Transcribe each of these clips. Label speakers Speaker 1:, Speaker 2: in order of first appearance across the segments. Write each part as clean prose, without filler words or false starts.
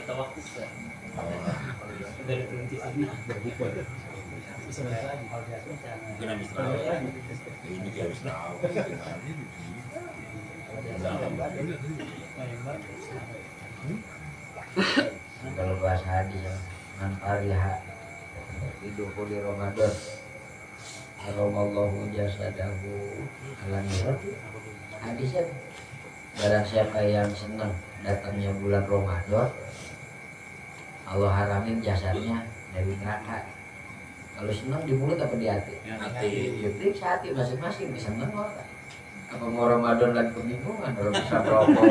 Speaker 1: tawakuf ya. Dari berhenti sana berbuka. Bisa lagi kalau dia
Speaker 2: Mungkin habis tahu. Ini dia habis tahu.
Speaker 3: Kalau bahasa hadis ya, man fariha bidukhuli Ramadan haramallahu jasadahu ala nar. Hadisnya barang siapa yang senang datangnya bulan Ramadan, Allah haramin jasadnya dari neraka. Kalau senang di mulut apa di hati?
Speaker 2: Hati.
Speaker 3: Jadi hati masing-masing bisa senang orang. Apa mau Ramadan dan kebingungan orang bisa merokok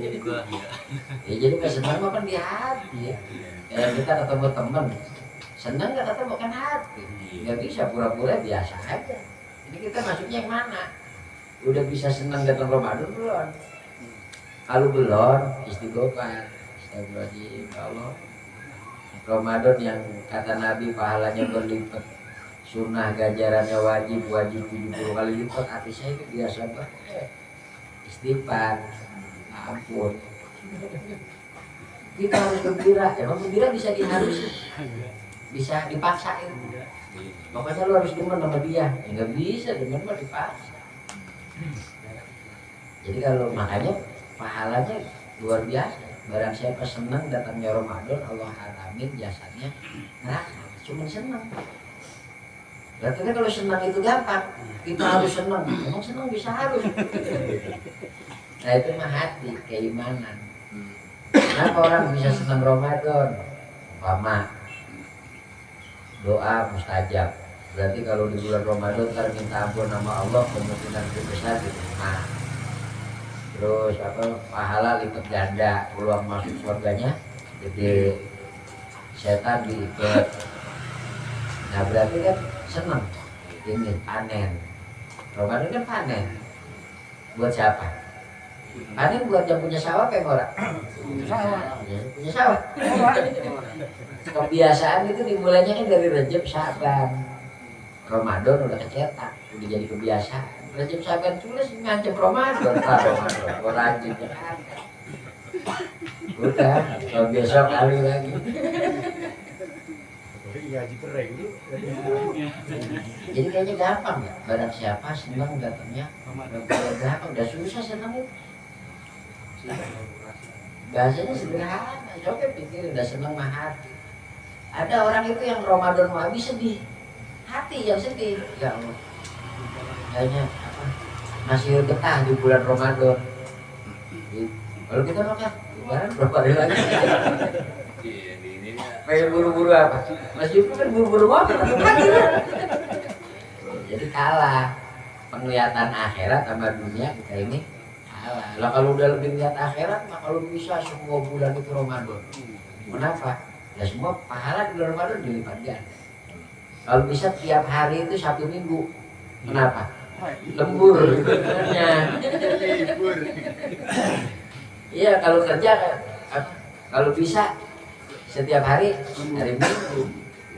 Speaker 1: juga
Speaker 3: ya jadi pas senang mah kan di hati ya. Kayak kita ketemu teman senang nggak ketemu kan hati, nggak bisa pura-pura biasa aja. Jadi kita masuknya yang mana? Udah bisa senang datang Ramadan belum? Kalau belum istighfar, astagfirullahaladzim, Allah. Ramadan yang kata Nabi pahalanya berlipat, sunnah ganjarannya wajib 70 kali lipat, hati saya itu biasa banget. Istighfar, ampun. Kita harus gembira, emang gembira bisa diharusin, bisa dipaksain. Pokoknya lu harus demen sama dia, ya nggak bisa demen mah dipaksa. Jadi kalau makanya pahalanya luar biasa. Barang siapa senang datangnya Ramadan, Allah haramin jasadnya neraka. Cuma senang. Berarti kan kalau senang itu gampang, kita harus senang. Emang senang bisa harus. Nah itu mah hati, keimanan. Kenapa orang bisa senang Ramadan? Umpama doa mustajab. Berarti kalau di bulan Ramadan ntar minta ampun nama Allah, kemungkinan itu besar diterima. Terus apa pahala lipat ganda, peluang masuk surganya jadi setan diikat. Nah berarti kan senang. Ini panen. Ramadan kan panen. Buat siapa? Panen buat yang punya sawah kayak orang. Punya sawah. Kebiasaan itu dimulainya kan dari Rejab Syaban. Ramadan udah kecetak, udah jadi kebiasaan. Rejab Syaban tulis ngancam Ramadan, Ramadan, rajin ya kan. Udah, kalau besok kali lagi. Jadi kayaknya gampang ya, barang siapa senang datangnya, gampang, udah susah senang itu. Bahasanya sederhana, coba pikir udah senang mah hati. Ada orang itu yang Ramadan mau habis sedih, hati yang sedih. Ya Allah, kayaknya apa, masih betah di bulan Ramadan. Kalau kita makan, lebaran berapa hari lagi? Pengen buru-buru apa? Masih kan buru-buru makan, jadi kalah. Penglihatan akhirat sama dunia kita ini kalah. Lah kalau udah lebih lihat akhirat, mah kalau bisa semua bulan itu Ramadan. Kenapa? Ya semua pahala di bulan Ramadan dilipat ganda. Kalau bisa tiap hari itu 1 minggu. Kenapa? Lembur. Iya kalau kerja kalau bisa setiap hari Minggu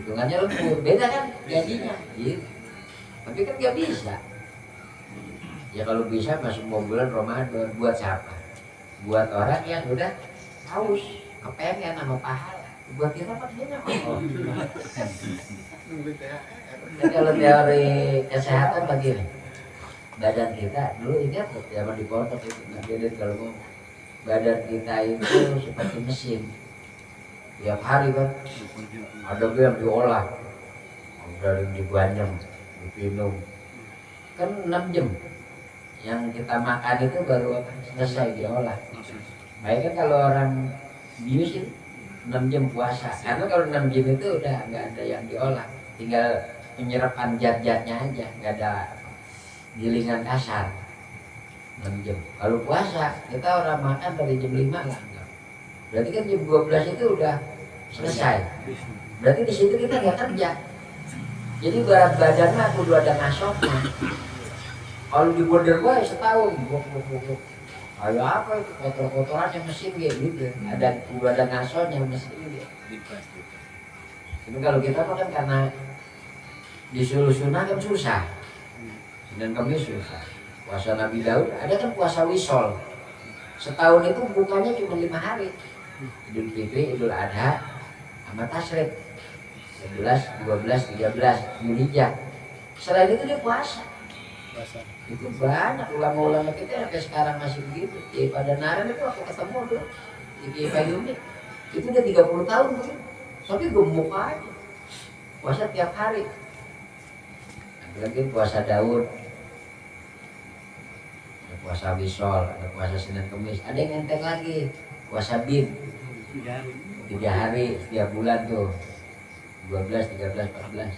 Speaker 3: hitungannya lembur, beda kan gajinya gitu. Tapi kan nggak bisa. Ya kalau bisa masuk semua bulan Ramadan. Buat siapa? Buat orang yang udah haus, kepengen sama pahala. Buat kita apa sih? Kalau teori kesehatan begini, badan kita dulu ingat zaman di pondok itu nggak beda kalau ngomong. Badan kita itu seperti mesin. Tiap hari kan ada yang diolah, ada yang diganyem, dipinum. Kan 6 jam yang kita makan itu baru selesai diolah. Baik kan kalau orang bius itu 6 jam puasa, karena kalau 6 jam itu udah nggak ada yang diolah, tinggal penyerapan zat-zatnya aja, nggak ada gilingan kasar. 6 jam. Kalau puasa kita orang makan dari jam 5 lah. Berarti kan jam 12 itu udah selesai. Berarti di situ kita nggak kerja. Jadi berat badannya kudu ada ngasoknya. Kalau di border gua setahun, kayak apa itu kotor-kotorannya mesin gitu. Udah ada ngasonya mesin gitu. Tapi kalau kita kan karena disuruh sunnah kan susah. Dan kami susah. Puasa Nabi Daud ada kan puasa wisol. Setahun itu bukanya cuma 5 hari. Idul Fitri, Idul Adha, sama Tasyrik. 11, 12, 13 Dzulhijjah. Selain itu dia puasa.
Speaker 1: Puasa.
Speaker 3: Itu banyak ulama-ulama kita sampai sekarang masih begitu. Kiai Padanaran itu aku ketemu tuh di Kiai Payumi. Itu udah 30 tahun mungkin. Tapi gemuk aja. Puasa tiap hari. Lagi puasa Daud. Ada puasa Wisol, ada puasa Senin Kemis. Ada yang enteng lagi. Puasa Bid. 3 hari setiap bulan tuh. 12, 13, 14.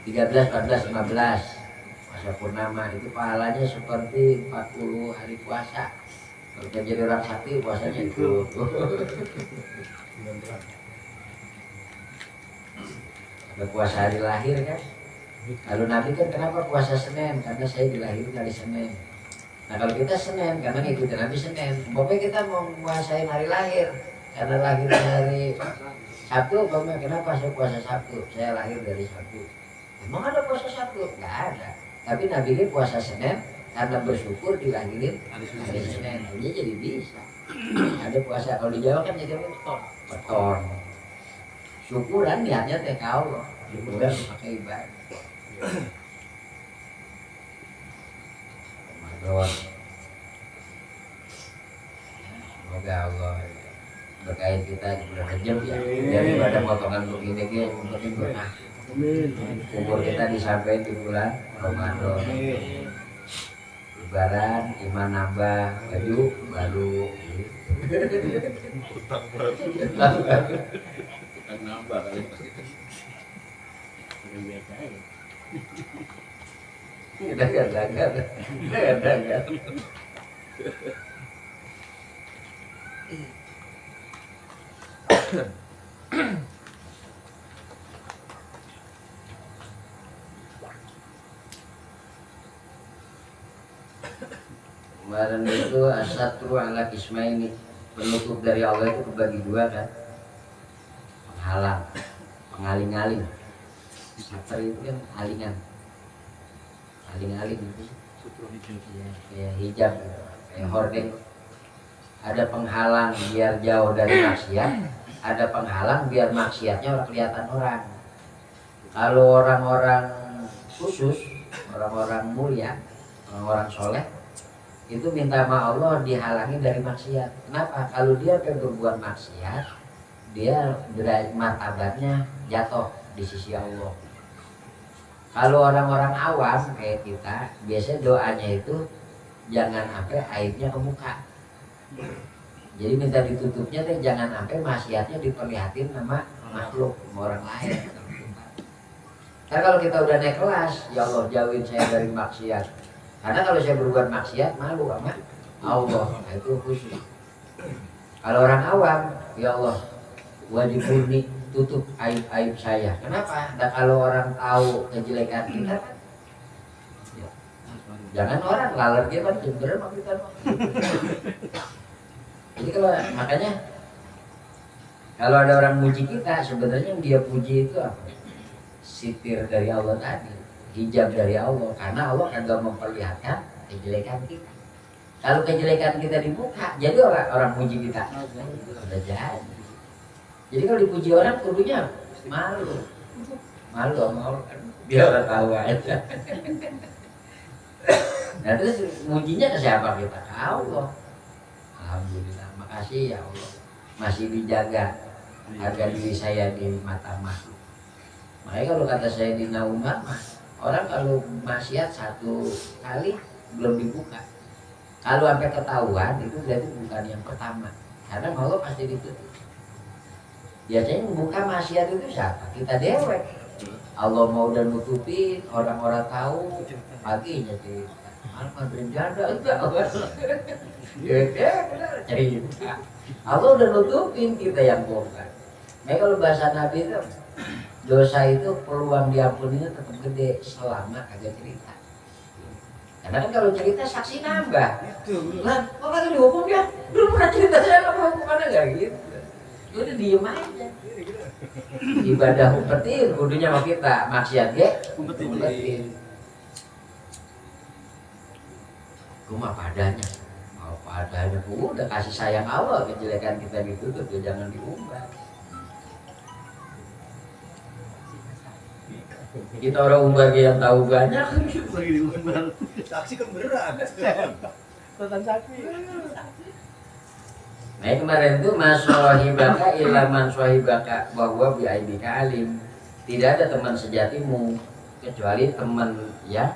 Speaker 3: 13, 14, 15. Puasa purnama itu pahalanya seperti 40 hari puasa. Kalau kita jadi orang sakti puasanya itu. Ada puasa hari lahir kan. Lalu Nabi kan kenapa puasa Senin? Karena saya dilahirkan hari Senin. Nah kalau kita Senin karena ngikutin Nabi Senin. Pokoknya kita mau puasain hari lahir. Karena lahir dari Sabtu, kenapa saya puasa Sabtu? Saya lahir dari Sabtu. Emang ada puasa Sabtu? Nggak ada. Tapi Nabi ini puasa Senin karena bersyukur dilahirin hari Senin. Dia jadi bisa. Ada puasa kalau di Jawa kan jadi peton. Syukuran niatnya teh ke Allah. Syukuran pakai ibadah. Ramadan. Semoga Allah berkain kita di bulan Rajab ya. Daripada potongan begini yang penting berkah. Umur kita disampaikan di bulan Ramadan. Lebaran, iman nambah, baju baru.
Speaker 2: Nambah kali.
Speaker 3: Kita kadang-kadang. Kemarin itu asatru ala kismaini, penutup dari Allah itu kebagi dua kan, penghalang, pengaling-aling. Satar itu kan alingan, aling-aling itu ya hijab, kayak hordeng. Ada penghalang biar jauh dari maksiat, ada penghalang biar maksiatnya orang kelihatan orang. Kalau orang-orang khusus, orang-orang mulia, orang-orang soleh, itu minta sama Allah dihalangi dari maksiat. Kenapa? Kalau dia berbuat maksiat, dia martabatnya jatuh di sisi Allah. Kalau orang-orang awam kayak kita, biasanya doanya itu jangan sampai aibnya ke muka. Jadi minta ditutupnya deh, jangan sampai maksiatnya diperlihatin sama makhluk, sama orang lain. Karena kalau kita udah naik kelas, ya Allah jauhin saya dari maksiat. Karena kalau saya berbuat maksiat, malu sama Allah. Nah, itu khusus. Kalau orang awam, ya Allah, wajib murni tutup aib-aib saya. Kenapa? Dan kalau orang tahu kejelekan kita, ya, jangan orang lalat dia kan jember sama kita. Jadi kalau makanya kalau ada orang muji kita, sebenarnya yang dia puji itu apa? Sitir dari Allah tadi, hijab dari Allah, karena Allah kagak memperlihatkan kejelekan kita. Kalau kejelekan kita dibuka, jadi orang muji kita udah jadi. Jadi kalau dipuji orang, kudunya malu sama orang, biar orang tahu aja. Nah terus mujinya ke siapa kita? Ke Allah. Alhamdulillah, makasih ya Allah, masih dijaga harga diri saya di mata makhluk. Makanya kalau kata saya di Umar, orang kalau maksiat satu kali belum dibuka, kalau sampai ketahuan itu berarti bukan yang pertama, karena Allah pasti ditutup. Biasanya membuka maksiat itu siapa? Kita dewek. Allah mau dan nutupin, orang-orang tahu paginya cerita. Malam berjanda enggak. Cerita. Allah udah nutupin, kita yang bongkar. Nah kalau bahasa Nabi itu, dosa itu peluang diampuninya tetap gede selama kagak cerita. Karena kan kalau cerita saksi nambah. Lah, kok kagak dihukum dia? Belum pernah cerita, saya nggak mau hukumannya nggak gitu. Udah diem aja. Ibadah umpetin, kudunya sama kita. Maksiat ya, umpetin. Gue mah padanya. Apa Padahal udah kasih sayang Allah, kejelekan kita ditutup ya jangan diubah. Kita orang umbar yang tahu banyak.
Speaker 1: Lagi diumbar.
Speaker 4: Saksi kan beneran.
Speaker 1: Tentang saksi.
Speaker 3: Nah kemarin tuh maswahibaka ilaman swahibaka bahwa biaibika alim. Tidak ada teman sejatimu kecuali teman ya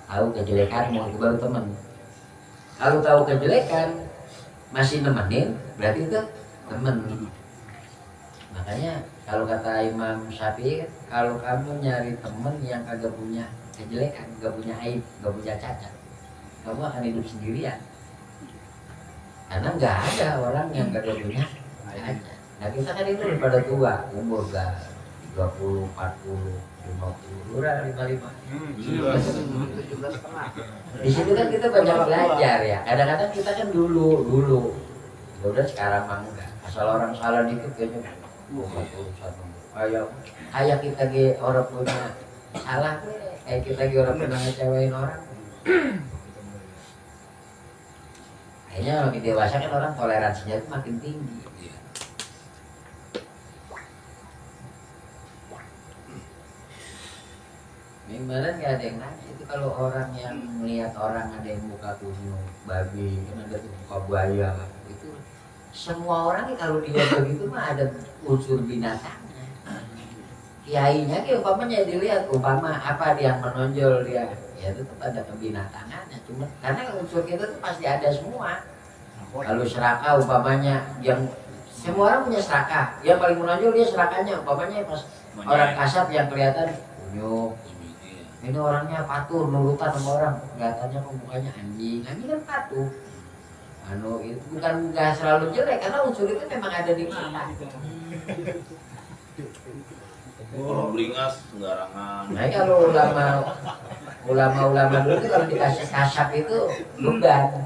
Speaker 3: tahu kejelekanmu, itu baru teman. Kalau tahu kejelekan masih nemenin berarti itu teman. Makanya kalau kata Imam Syafi'i, kalau kamu nyari teman yang kagak punya kejelekan, kagak punya aib, kagak punya cacat, kamu akan hidup sendirian. Karena nggak ada orang yang kagak punya cacat. Nah kita kan itu pada tua, umur gak 20, 40, 50, lurah 55. Di situ kan kita banyak belajar ya. Kadang-kadang kita kan dulu, udah sekarang mah enggak. Asal orang salah dikit kayaknya kayak kita ge orang punya salah, kayak kita ge orang pernah ngecewain orang. Kayaknya makin dewasa kan orang toleransinya itu makin tinggi. Gimana nggak ada yang nanya itu kalau orang yang melihat orang ada yang muka kunyuk, babi, kan ada tuh muka buaya, itu semua orang kalau dia begitu mah ada unsur binatangnya. Kiainya kayak umpamanya dilihat umpama apa dia yang menonjol dia, ya tetap ada kebinatangannya. Cuma karena unsur kita tuh pasti ada semua. Kalau serakah umpamanya yang semua orang punya serakah, yang paling menonjol dia serakahnya umpamanya pas orang kasar yang kelihatan kunyuk. Ini orangnya patuh, nurutan sama orang, kelihatannya kok mukanya anjing kan patuh. Itu bukan nggak selalu jelek, karena unsur itu memang ada di kita.
Speaker 2: Orang beringas sembarangan.
Speaker 3: Nah kalau ulama dulu itu kalau dikasih kasap itu beban,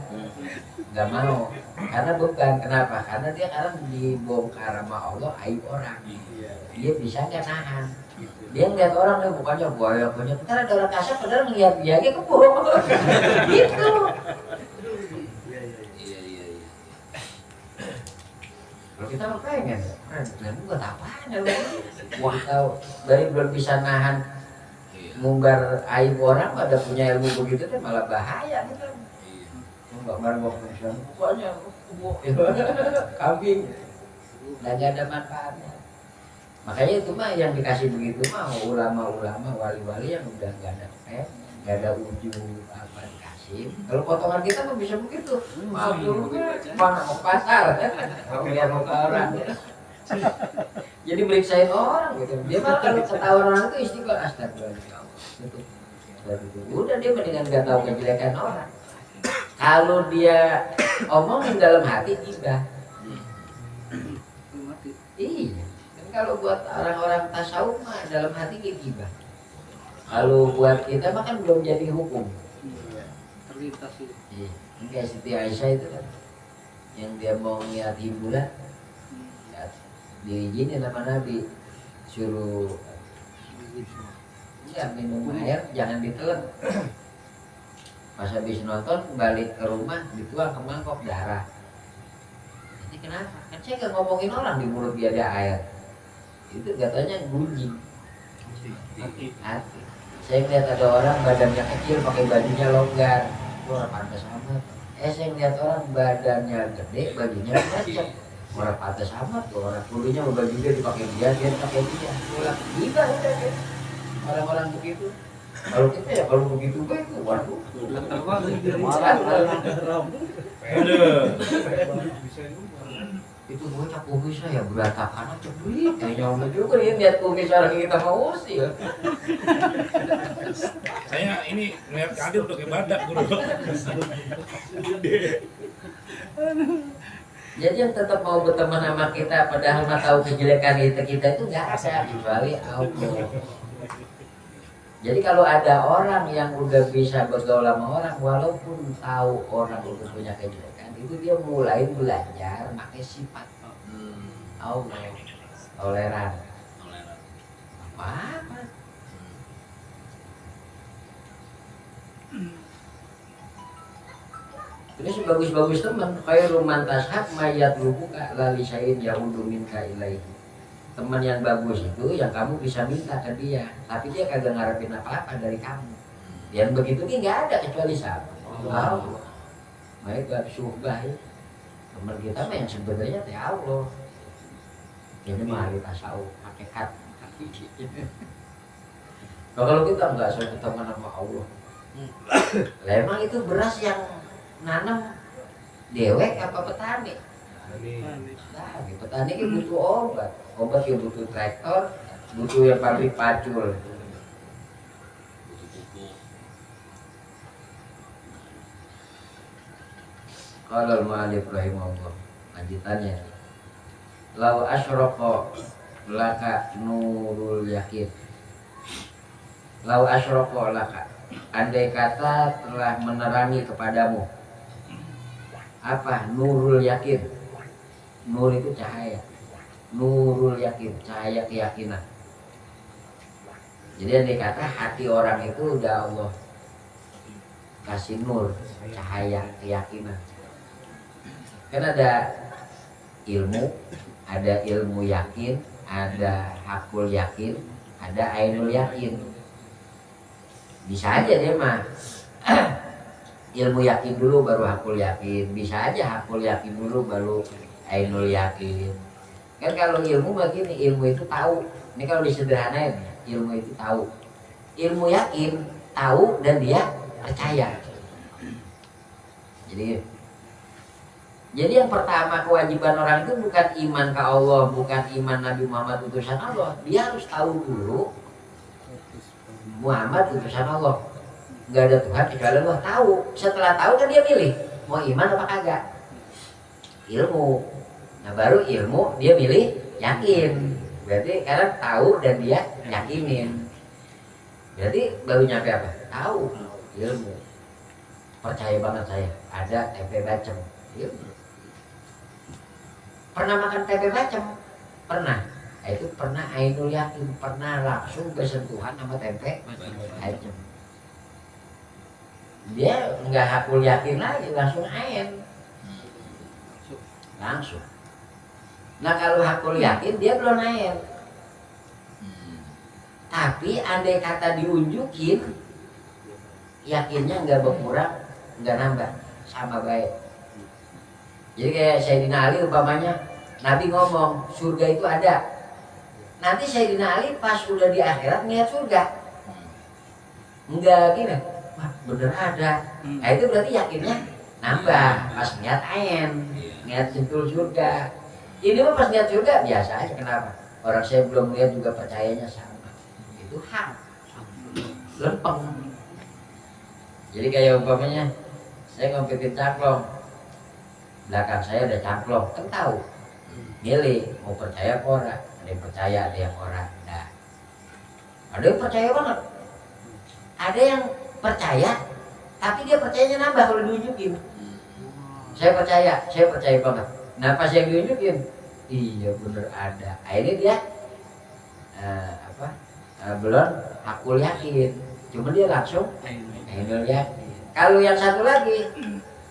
Speaker 3: nggak mau. Karena beban, kenapa? Karena dia sekarang dibongkar sama Allah aib orang, dia bisa nggak nahan. Dia ngeliat orang nih bukannya buaya banyak, kita ada orang kasar padahal ngeliat dia aja kebohong gitu.
Speaker 2: Iya.
Speaker 3: Kalau kita mau pengen, buat apaan ya lu? Wah tahu dari belum bisa nahan munggar aib orang, pada punya ilmu begitu kan malah bahaya gitu. Enggak marah pokoknya kambing, nggak ada manfaatnya. Makanya itu mah yang dikasih begitu mah ulama-ulama, wali-wali yang udah nggak ada ujung apa dikasih. Kalau potongan kita mah bisa begitu. Maaf dulu mana mau pasar, kalau lihat muka orang. Jadi meriksain orang gitu. Dia malah kalau ketahuan orang itu istighfar astagfirullah. Udah dia mendingan nggak tahu kejelekan orang. Kalau dia omongin dalam hati gibah. Iya. Kalau buat orang-orang tasawuf mah dalam hati gibah. Kalau buat kita mah kan belum jadi hukum.
Speaker 1: Terlintas itu.
Speaker 3: Iya. Kayak Siti Aisyah itu kan, yang dia mau niat hiburan, ya, diizinin sama Nabi, suruh ya minum air jangan ditelan. Pas habis nonton balik ke rumah dituang ke mangkok darah. Jadi kenapa? Kan saya gak ngomongin orang di mulut dia ada air. Itu katanya gunjing hati. Saya lihat ada orang badannya kecil pakai bajunya longgar, orang pantas amat. Saya lihat orang badannya gede bajunya lecek, orang pantas amat. Orang kulinya baju dia dipakai dia pakai dia. Orang gila udah deh. Orang-orang begitu. Kalau kita ya kalau begitu baik, waduh. Itu bocah kumis saya berantakan aja duit. Kayaknya orang juga nih lihat kumis orang kita mau usir.
Speaker 2: Saya ini melihat Kadil udah kayak badak guru.
Speaker 3: Jadi yang tetap mau berteman sama kita padahal nggak tahu kejelekan kita itu nggak ada kecuali Allah. Jadi kalau ada orang yang udah bisa bergaul sama orang walaupun tahu orang itu punya kejelekan, itu dia mulai belajar pakai sifat Allah, toleran, apa-apa. Ini sebagus-bagus teman. Khairu man tashab mayat lubuka lali sayin yahudu minka ilaihi. Teman yang bagus itu yang kamu bisa minta ke dia, tapi dia kagak ngarepin apa-apa dari kamu. Yang begitu nih nggak ada kecuali siapa? Allah. Mereka syuhbah ya. Teman kita mah yang sebenarnya teh Allah. Ini mah ahli tasawuf, hakikat. Nah, kalau kita nggak suka teman sama Allah, lah emang itu beras yang nanam dewek apa petani? Nah, petani kan butuh obat yang butuh traktor, butuh yang pabrik pacul. Qala al-mu'allif rahimahullah, lanjutannya. Lau asyraqa laka nurul yakin. Lau asyraqa laka, andai kata telah menerangi kepadamu apa nurul yakin. Nur itu cahaya. Nurul yakin, cahaya keyakinan. Jadi andai kata hati orang itu udah Allah kasih nur, cahaya keyakinan. Kan ada ilmu yakin, ada hakul yakin, ada ainul yakin. Bisa aja dia mah ilmu yakin dulu baru hakul yakin, bisa aja hakul yakin dulu baru ainul yakin. Kan kalau ilmu begini, ilmu itu tahu. Ini kalau disederhanain, ilmu itu tahu. Ilmu yakin, tahu dan dia percaya. Jadi yang pertama kewajiban orang itu bukan iman ke Allah, bukan iman Nabi Muhammad utusan Allah. Dia harus tahu dulu Muhammad utusan Allah. Gak ada Tuhan kecuali Allah. Tahu. Setelah tahu kan dia milih mau iman apa kagak. Ilmu. Nah baru ilmu dia milih yakin. Berarti karena tahu dan dia yakinin. Berarti baru nyampe apa? Tahu. Ilmu. Percaya banget saya. Ada tempe bacem. Ilmu. Pernah makan tempe bacem? Pernah. Nah, itu pernah ainul yakin. Pernah langsung bersentuhan sama tempe bacem. Dia nggak hakul yakin lagi, langsung ain. Langsung. Nah kalau hakul yakin dia belum ain. Tapi andai kata diunjukin, yakinnya nggak berkurang, nggak nambah, sama baik. Jadi kayak Sayyidina Ali umpamanya, Nabi ngomong surga itu ada. Nanti Sayyidina Ali pas udah di akhirat ngeliat surga, enggak gini, wah bener ada. Nah itu berarti yakinnya nambah, pas ngeliat ain, ngeliat sentul surga. Ini mah pas ngeliat surga biasa aja, kenapa? Orang saya belum lihat juga percayanya sama. Itu hak, lempeng. Jadi kayak umpamanya saya ngompetin cangklong, belakang saya ada cangklong, kan tahu. Milih mau percaya apa ora? Ada yang percaya, ada yang ora. Nah, ada yang percaya banget. Ada yang percaya, tapi dia percayanya nambah kalau diunjukin. Saya percaya banget. Nah pas yang diunjukin, iya bener ada. Akhirnya dia belum hakul yakin, cuma dia langsung ainul yakin. Kalau yang satu lagi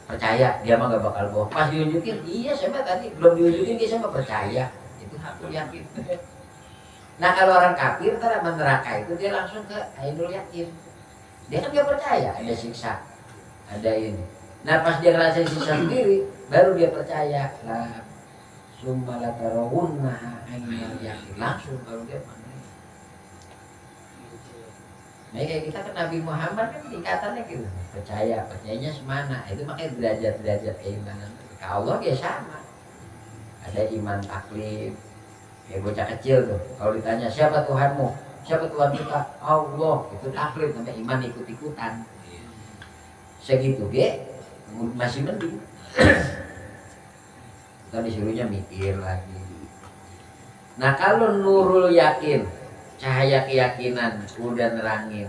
Speaker 3: percaya, dia mah gak bakal bohong. Pas diunjukin, iya saya mah tadi belum diunjukin, dia sama percaya. Itu hakul yakin. Nah kalau orang kafir ntar neraka itu dia langsung ke ainul yakin. Dia kan gak percaya ada siksa, ada ini. Nah pas dia ngerasain siksa sendiri, baru dia percaya. Lah, summa latarawunnaha ainul yakin. Langsung baru dia percaya. Nah kayak kita kan Nabi Muhammad kan tingkatannya gitu, percayanya semana. Itu makanya derajat-derajat keimanan. Ke Allah dia sama. Ada iman taklif. Kayak bocah kecil tuh, kalau ditanya siapa Tuhanmu? Siapa Tuhan kita? Allah. Itu taklif, namanya iman ikut-ikutan. Segitu masih mending. Kita disuruhnya mikir lagi. Nah kalau nurul yakin, cahaya keyakinan udah nerangin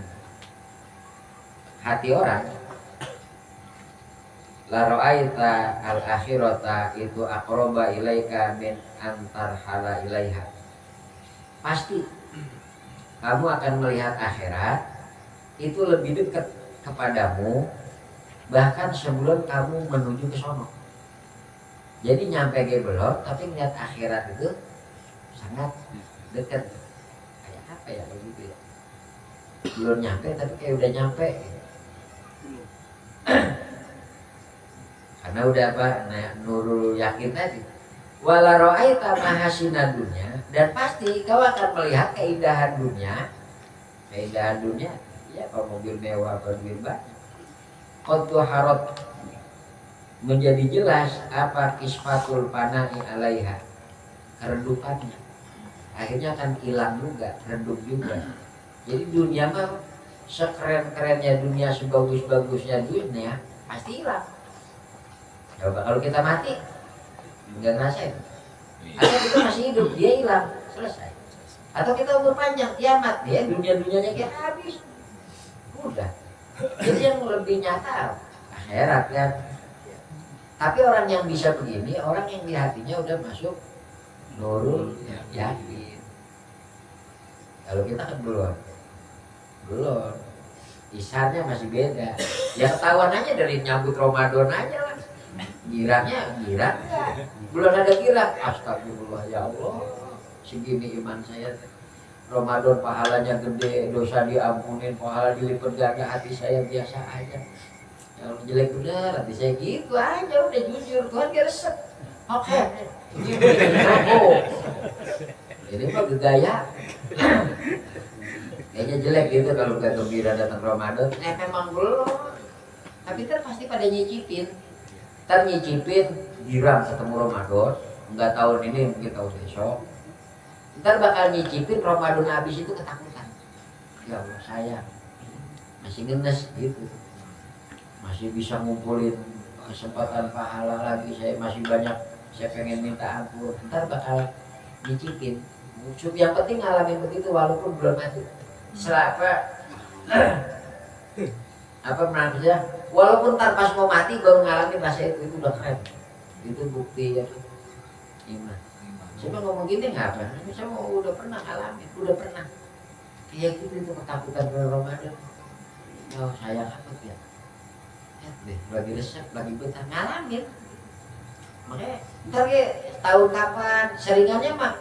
Speaker 3: hati orang, la ra'aita al akhirata itu aqraba ilaika min antar hala ilaiha. Pasti kamu akan melihat akhirat itu lebih dekat kepadamu bahkan sebelum kamu menuju ke sono. Jadi nyampe ge belum, tapi ngeliat akhirat itu sangat dekat. Kayak apa ya begitu ya? Belum nyampe tapi kayak udah nyampe. Karena udah apa? Nah, nurul yakin tadi. Wala ra'aita mahasina dunya, dan pasti kau akan melihat keindahan dunia. Keindahan dunia, ya apa mobil mewah, apa duit banyak. Qad harat, menjadi jelas apa kisfatul panai alaiha, keredupannya. Akhirnya akan hilang juga, redup juga. Jadi dunia mah sekeren-kerennya dunia, sebagus-bagusnya dunia pasti hilang. Coba kalau kita mati nggak ngerasain. Atau kita masih hidup, dia hilang, selesai. Atau kita umur panjang, kiamat, dia dunia-dunianya kayak habis. Udah. Jadi yang lebih nyata akhirat kan. Tapi orang yang bisa begini, orang yang di hatinya udah masuk nurul yakin. Kalau kita kan belum. Isarnya masih beda. Ya ketahuan aja dari nyambut Ramadan aja lah. Girangnya girang enggak? Belum ada girang. Astagfirullah ya Allah. Segini iman saya. Ramadan pahalanya gede, dosa diampunin, pahala dilipat ganda, hati saya biasa aja. Kalau jelek bener, hati saya gitu aja, udah jujur, Tuhan dia resep. Oke. Ini mah gaya. Kayaknya jelek gitu kalau gak gembira datang Ramadan. Memang belum. Tapi ntar pasti pada nyicipin. Ntar nyicipin, girang ketemu Ramadan. Enggak tahun ini, mungkin tahun besok. Ntar bakal nyicipin Ramadan habis itu ketakutan. Ya Allah, saya masih ngenes gitu. Masih bisa ngumpulin kesempatan pahala lagi. Saya masih banyak, saya pengen minta ampun. Ntar bakal nyicipin. Yang penting ngalamin begitu walaupun belum mati. Apa menurutnya? Walaupun ntar pas mau mati baru ngalamin rasa itu udah keren. Itu bukti ya iman. Coba ngomong gini nggak apa? Saya mau udah pernah ngalamin, udah pernah. Kayak gitu itu ketakutan bulan Ramadan. Oh sayang amat ya. Lagi resep, lagi betah ngalamin. Makanya ntar ya tahun kapan seringannya mah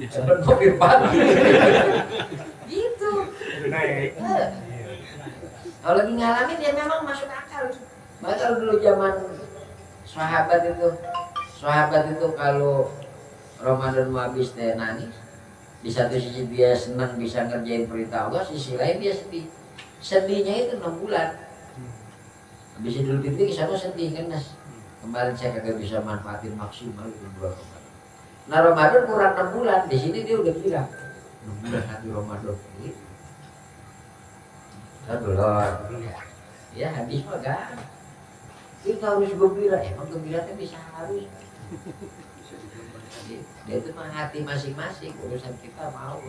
Speaker 3: sebelum mobil pagi. Gitu.
Speaker 4: Naik.
Speaker 3: Kalau lagi ngalamin ya memang masuk akal. Maka kalau dulu zaman sahabat itu kalau Ramadan mau habis dia nangis. Di satu sisi dia senang bisa ngerjain perintah Allah, sisi lain dia sedih. Sedihnya itu 6 bulan. Habis Idul Fitri ke sana sedih kan Nas. Kemarin saya kagak bisa manfaatin maksimal itu bulan Ramadan. Nah Ramadan kurang 6 bulan, di sini dia udah bilang 6 bulan hati Ramadan. Kan belum. Ya hadis mah kan. Kita harus gembira, emang gembira itu bisa harus. Dia itu mah hati masing-masing, urusan kita mau.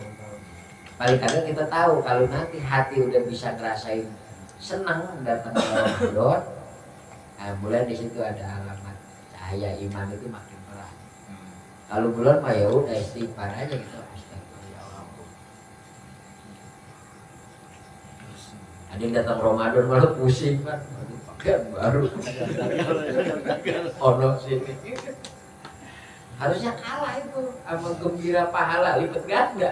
Speaker 3: Paling kadang kita tahu kalau nanti hati udah bisa ngerasain senang datang ke Ramadan, nah, mulai di situ ada alamat cahaya iman itu makin terang. Kalau belum mah ya udah istighfar aja gitu. Ada yang datang Ramadan malah pusing kan, pakaian baru. Ono sini. Harusnya kalah itu sama gembira pahala lipat ganda.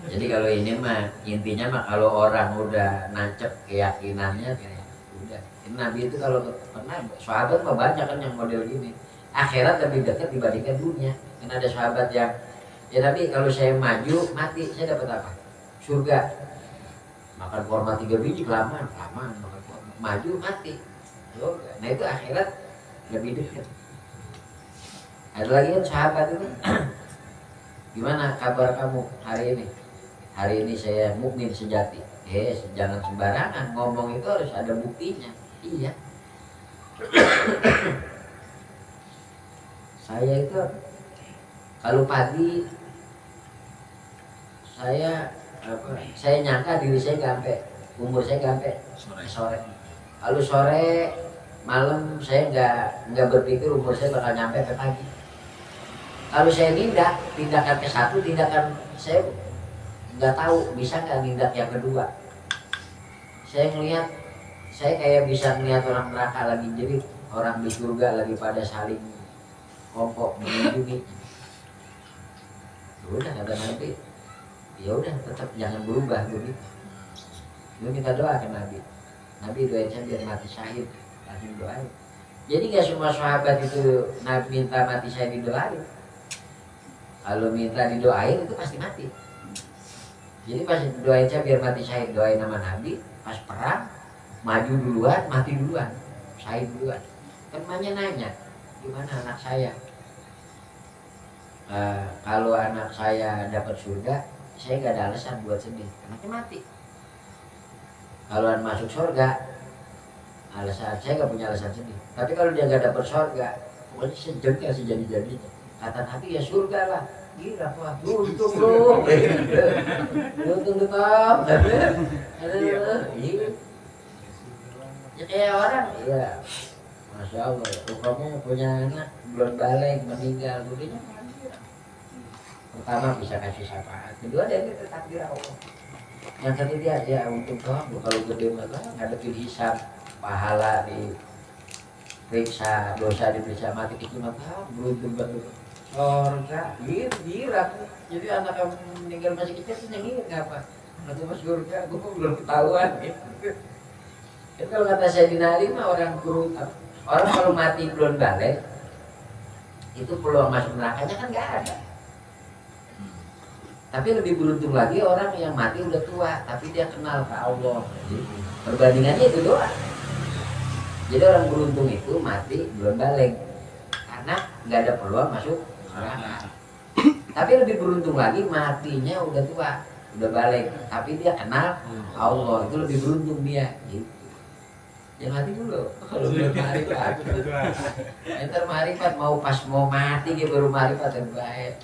Speaker 3: Jadi kalau ini mah intinya mah kalau orang udah nancep keyakinannya kayak udah. Nabi itu kalau pernah sahabat mah banyak kan yang model gini. Akhirat lebih dekat dibandingkan dunia. Karena ada sahabat yang ya tapi kalau saya maju mati saya dapat apa? Surga. Makan kurma 3 biji kelamaan makan kurma. Maju mati. Nah itu akhirat lebih dekat. Ada lagi kan sahabat itu. Gimana kabar kamu hari ini? Hari ini saya mukmin sejati. Jangan sembarangan ngomong itu harus ada buktinya. Iya. Saya itu kalau pagi saya nyangka diri saya nggak sampai umur saya nggak sampai sore. Kalau sore malam saya nggak berpikir umur saya bakal nyampe ke pagi. Kalau saya tindakan ke satu, tindakan saya nggak tahu bisa nggak nindak yang kedua. Saya kayak bisa ngeliat orang neraka lagi jerit, orang di surga lagi pada saling kompok mengunjungi. Udah kata Nabi, ya udah tetap jangan berubah begitu. Lu kita doa ke Nabi. Nabi doain saya biar mati syahid, langsung doain. Jadi gak semua sahabat itu Nabi minta mati syahid didoain. Kalau minta didoain itu pasti mati. Jadi pas doain saya biar mati syahid, doain nama Nabi. Pas perang maju duluan, mati duluan, syahid duluan. Temannya nanya, gimana anak saya? Kalau anak saya dapat surga, saya gak ada alasan buat sedih, anaknya mati. Kalau masuk surga, alasan saya gak punya alasan sedih. Tapi kalau dia gak dapat surga, pokoknya sejengkal sejadi-jadinya. Kata Nabi ya surga lah. Gila wah, untung lu. Untung lu Tom. Ya kayak orang, iya. Masya Allah, kamu punya anak belum balik meninggal, begini. Pertama bisa kasih syafaat, kedua dia itu takdir Allah. Yang ketiga ya untuk kamu kalau gede malah ngadepin hisab, pahala diperiksa, dosa diperiksa, mati kecil maka beruntung banget. Surga, girang. Jadi anak yang meninggal masih kecil tuh nyengir ngapa? Nanti mas surga, gue belum ketahuan. Itu kalau kata Sayyidina Ali mah orang kalau mati belum balik, itu peluang masuk nerakanya kan nggak ada. Tapi lebih beruntung lagi orang yang mati udah tua, tapi dia kenal ke Allah. Jadi, perbandingannya itu doa. Jadi orang beruntung itu mati belum balik, karena nggak ada peluang masuk neraka. Tapi lebih beruntung lagi matinya udah tua, udah balik, tapi dia kenal Allah, itu lebih beruntung dia. Gitu. Yang mati dulu, kalau belum marifat. Entar marifat mau pas mau mati dia baru marifat terbaik.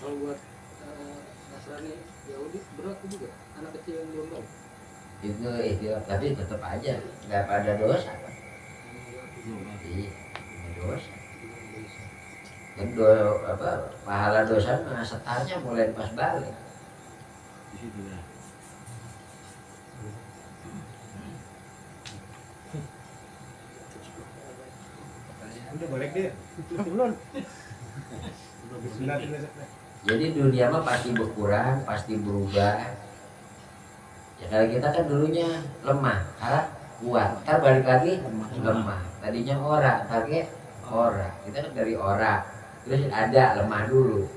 Speaker 1: Kalau buat Nasrani Yahudi berat juga, anak kecil yang belum tahu.
Speaker 3: Itu tapi tetap aja nggak pada dosa. Iya, dosa. Dan pahala dosa mah setarnya mulai pas balik.
Speaker 1: Di situ ya.
Speaker 4: Udah balik deh. Belum.
Speaker 3: Jadi dunia mah pasti berkurang, pasti berubah. Ya kalau kita kan dulunya lemah, sekarang kuat. Ntar balik lagi lemah. Tadinya ora, pakai ora. Kita kan dari ora, terus ada lemah dulu.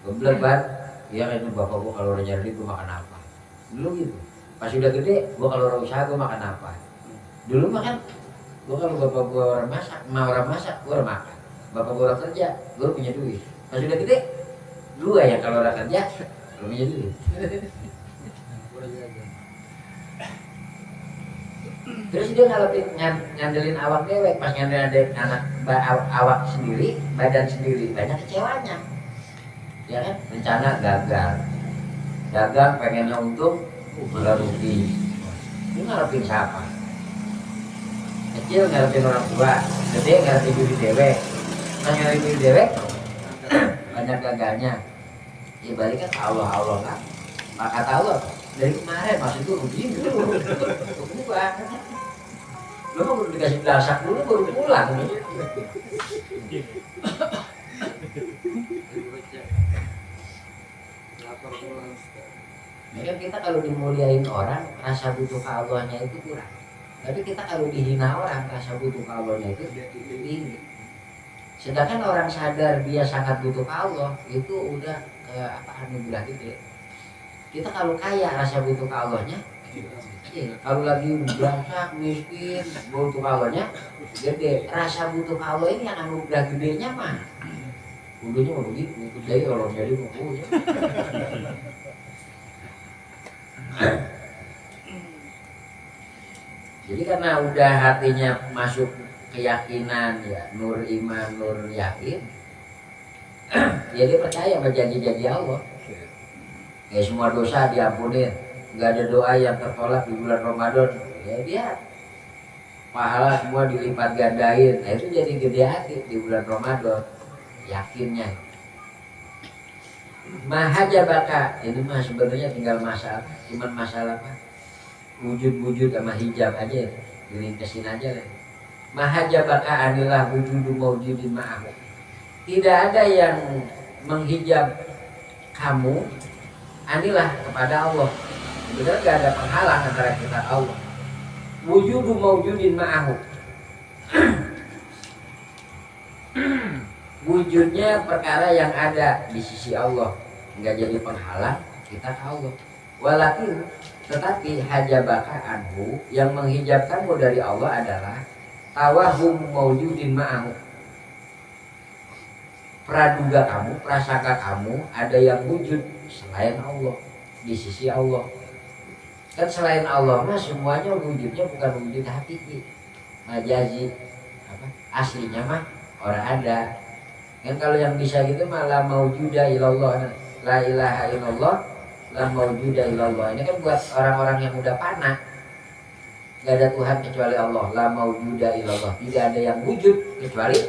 Speaker 3: Goblok banget. Iya kan itu bapak gua kalau udah nyari gua makan apa? Dulu gitu. Pas udah gede, gua kalau udah usaha gua makan apa? Dulu makan gua kalau bapak gua orang masak, emak orang masak, gua orang makan. Bapak gua orang kerja, gua punya duit. Pas udah gede, dua ya kalau orang kerja, gua punya duit. Terus dia ngandelin awak dewek, pas ngandelin anak awak sendiri, badan sendiri, banyak kecewanya. Ya kan, rencana gagal. Dagang pengennya untung, malah rugi. Ini ngarepin siapa? Kecil ngarepin orang tua, gede ngarepin diri dewek. Pas ngarepin diri dewek, banyak gagalnya. Ya baliknya ke Allah kan. Maka kata Allah, dari kemarin maksud itu rugi dulu. Berubah. Lu mau dikasih belasak dulu baru pulang nih. Ya kita kalau dimuliain orang, rasa butuh ke Allahnya itu kurang. Tapi kita kalau dihina orang, rasa butuh ke Allahnya itu tinggi. Sedangkan orang sadar dia sangat butuh ke Allah, itu udah kayak apa anugerah gitu ya. Kita kalau kaya rasa butuh ke Allahnya, kalau lagi berangkat miskin butuh ke Allahnya gede. Rasa butuh ke Allah ini yang anugerah gedenya mah udahnya mau begitu. Jadi kalau jadi mau jadi karena udah hatinya masuk keyakinan ya, nur iman, nur yakin, ya dia percaya sama janji-janji Allah. Ya semua dosa diampunin, nggak ada doa yang tertolak di bulan Ramadan. Ya dia pahala semua dilipat gandain. Nah itu jadi gede hati di bulan Ramadan, yakinnya. mahajabaka ini mah sebenarnya tinggal masalah, cuman masalah apa? Wujud-wujud sama hijab aja, diringkesin aja lah. Mahajabaka anilah wujudu maujudin ma'ahu. Tidak ada yang menghijab kamu anilah kepada Allah. Sebenarnya gak ada penghalang antara kita Allah. Wujudu maujudin ma'ahu. Wujudnya perkara yang ada di sisi Allah, nggak jadi penghalang kita ke Allah. Walakin tetapi hajabaka anhu, yang menghijab kamu dari Allah adalah tawahum maujudin ma'ahu. Praduga kamu, prasangka kamu ada yang wujud selain Allah, di sisi Allah. Kan selain Allah mah semuanya wujudnya bukan wujud hakiki, majazi, apa aslinya mah orang ada. Kan kalau yang bisa gitu mah la maujuda ilallah, la ilaha illallah, la maujuda ilallah. Ini kan buat orang-orang yang udah panah, gak ada Tuhan kecuali Allah. La maujuda ilallah, tidak ada yang wujud kecuali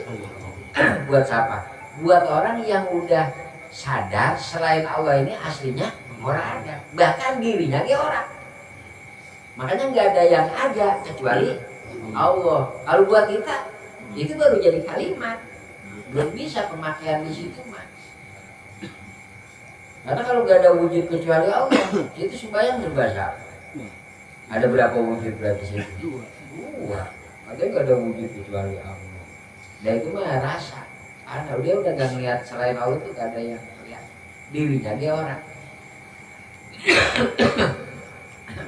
Speaker 3: buat siapa? Buat orang yang udah sadar selain Allah ini aslinya orang ada, bahkan dirinya dia orang. Makanya nggak ada yang ada kecuali Allah. Kalau buat kita itu baru jadi kalimat, belum bisa pemakaian di situ mah. Karena kalau nggak ada wujud kecuali Allah, itu sembahyang berbahasa. Ada berapa wujud berarti sih? Dua. Ada nggak ada wujud kecuali Allah. Dan itu mah rasa. Karena dia udah nggak ngeliat selain Allah itu nggak ada yang ngeliat dirinya dia orang.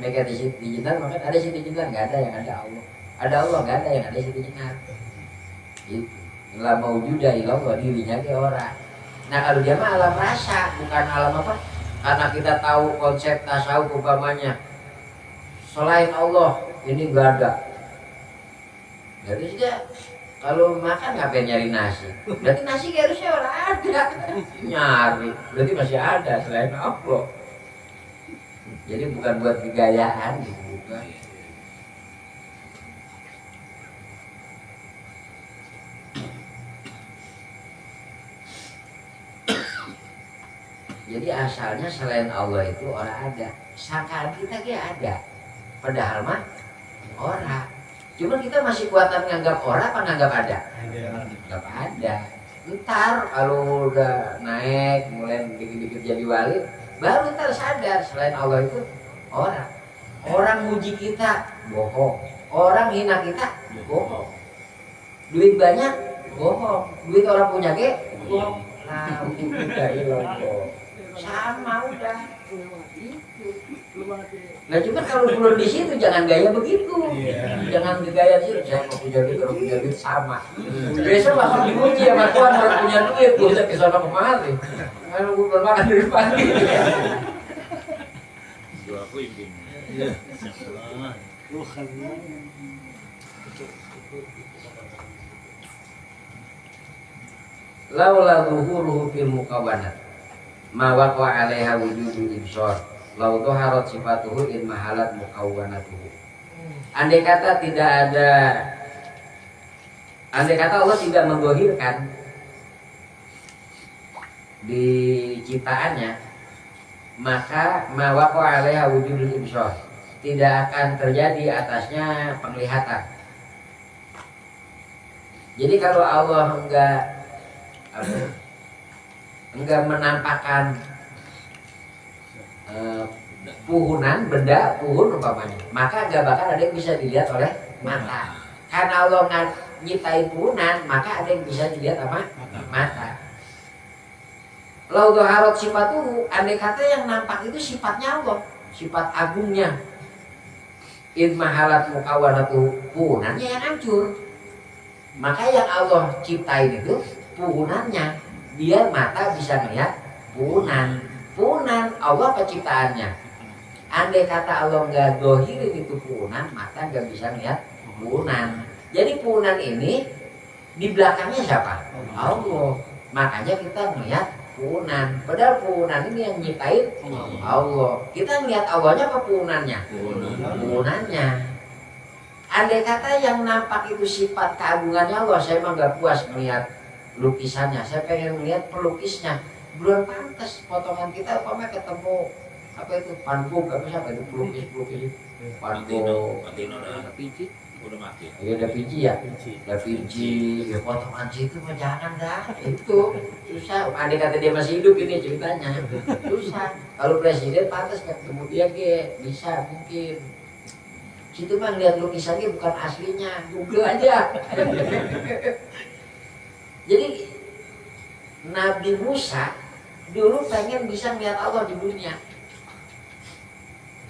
Speaker 3: Mereka di jenar, maka ada situ jenar, nggak ada yang ada Allah. Ada Allah, nggak ada yang ada situ jenar. Itu la maujuda ilallah, dirinya dia orang. Nah kalau dia mah alam rasa, bukan alam apa? Karena kita tahu konsep tasawuf umpamanya selain Allah ini nggak ada. Jadi dia kalau makan ngapain nyari nasi? Berarti nasi harusnya orang ada. Nyari, berarti masih ada selain Allah. Jadi bukan buat kegayaan gitu, bukan. Jadi asalnya selain Allah itu orang ada. Sangkaan kita ada. Padahal mah orang. Cuma kita masih kuatan nganggap orang apa nganggap ada? Nganggap ada. Ntar kalau udah naik, mulai dikit-dikit jadi wali, baru ntar sadar selain Allah itu orang. Orang muji kita bohong, orang hina kita bohong. Duit banyak bohong, duit orang punya ke bohong. Nah, udah ilah sama udah. Nah cuma kalau belum di situ jangan gaya begitu, jangan gaya situ. Saya mau punya duit, kalau punya duit sama. Besok langsung diuji sama Tuhan, orang punya duit, gue bisa kesana kemari. Kalau gue belum makan dari pagi.
Speaker 2: Aku ingin.
Speaker 3: Laula zuhuruhu fil mukawanat ma waqa 'alaiha wujudul ibsar law dhaharat sifatuhu in mahalat mukawanatuhu. Andai kata Allah tidak mendohirkan di ciptaannya, maka ma waqa 'alaiha wujudul ibsar, tidak akan terjadi atasnya penglihatan. Jadi kalau Allah enggak menampakkan puhunan, benda puhun umpamanya, maka enggak bakal ada yang bisa dilihat oleh mata. Karena Allah nyiptain puhunan, maka ada yang bisa dilihat sama mata. Lau dhaharat sifatuhu, andai kata yang nampak itu sifatnya Allah, sifat agungnya. In mahalat mukawanatu, puhunannya yang hancur. Maka yang Allah ciptain itu puhunannya, biar mata bisa melihat puhunan. Puhunan Allah penciptaannya. Andai kata Allah nggak dohirin itu puhunan, mata nggak bisa melihat puhunan. Jadi puhunan ini di belakangnya siapa? Allah. Makanya kita melihat puhunan. Padahal puhunan ini yang nyiptain Allah. Kita melihat Allahnya apa puhunannya? Puhunannya. Andai kata yang nampak itu sifat keagungannya Allah, saya mah nggak puas melihat lukisannya, saya pengen melihat pelukisnya. belum pantas potongan kita umpamanya ketemu apa itu panbuk apa siapa itu pelukis
Speaker 2: Patino
Speaker 3: panbuk
Speaker 2: udah
Speaker 1: Pijit.
Speaker 2: udah mati.
Speaker 3: ya Da Vinci ya
Speaker 1: Pijit.
Speaker 3: Da Vinci ya potongan situ mah jangan dah itu susah andai kata dia masih hidup ini ceritanya susah kalau presiden pantas ketemu dia bisa mungkin situ mah lihat lukisannya bukan aslinya Google aja jadi Nabi Musa dulu pengen bisa melihat Allah di dunia.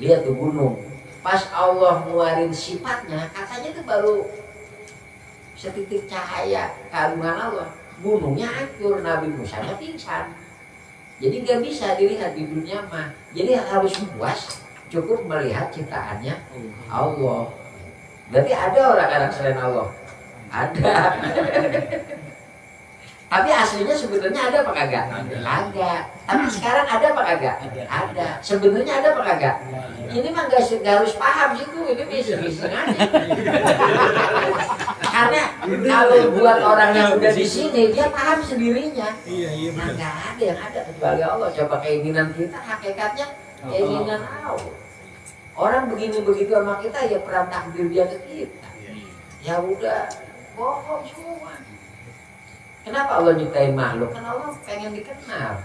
Speaker 3: Lihat tuh gunung. Pas Allah ngeluarin sifatnya, katanya itu baru setitik cahaya keagungan Allah. Gunungnya hancur, Nabi Musa pingsan. Jadi nggak bisa dilihat di dunia mah. Jadi harus puas, cukup melihat ciptaannya Allah. Berarti ada orang-orang selain Allah? Ada. Tapi aslinya sebenarnya ada apa kagak? Ada. Tapi sekarang ada apa kagak? Ada. Sebenarnya ada apa kagak? Ini mah nggak harus paham situ, ini bisa aja. Karena kalau buat orang yang udah di sini dia paham sendirinya.
Speaker 4: Iya.
Speaker 3: Nah, nggak ada yang ada kecuali Allah. Coba keinginan kita hakikatnya keinginan Allah. Orang begini begitu sama kita ya perang takdir dia ke kita. Ya udah bohong semua. Kenapa Allah nyiptain makhluk? Karena Allah pengen dikenal.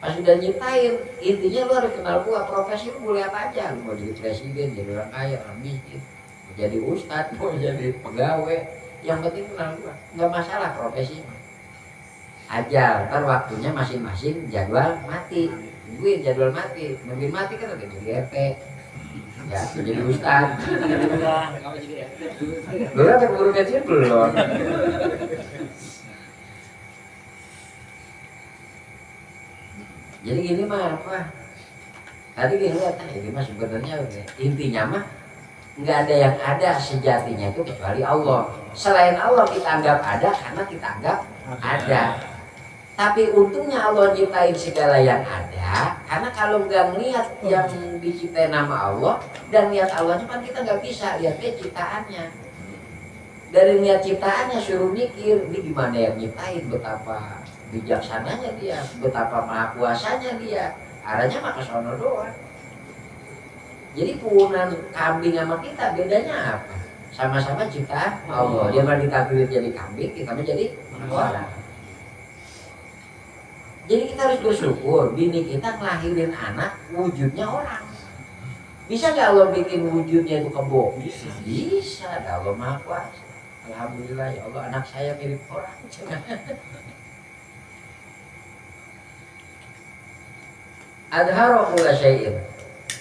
Speaker 3: Pas sudah nyiptain, intinya lu harus kenal gua. Profesi lu boleh apa aja. Lu mau jadi presiden, jadi orang kaya, orang miskin, mau jadi ustadz, mau jadi pegawai. Yang penting kenal gua. Nggak masalah profesi. Ajal, ntar waktunya masing-masing jadwal mati. Tungguin jadwal mati. Nungguin mati kan udah jadi RT. Ya, jadi ustadz.
Speaker 1: Kamu jadi RT.
Speaker 3: Lu kan guru kecil belum. Jadi gini mah apa? Tadi dilihat, ini mah sebenarnya intinya mah nggak ada yang ada sejatinya itu kecuali Allah. Selain Allah kita anggap ada karena kita anggap ada. Tapi untungnya Allah nyiptain segala yang ada, karena kalau nggak ngeliat yang diciptain nama Allah dan lihat Allahnya kan kita nggak bisa lihatnya ciptaannya. Dari lihat ciptaannya suruh mikir, ini gimana yang nyiptain, betapa bijaksananya dia, betapa maha kuasanya dia. Arahnya mah ke sono doang. Jadi punan kambing sama kita bedanya apa? Sama-sama ciptaan Allah. Dia mah ditakdirin jadi kambing, kita mah jadi orang. Jadi kita harus bersyukur bini kita ngelahirin anak wujudnya orang. Bisa nggak Allah bikin wujudnya itu kebo? Bisa. Allah maha kuasa. Alhamdulillah ya Allah, anak saya mirip orang. Adharo kulla syai'in.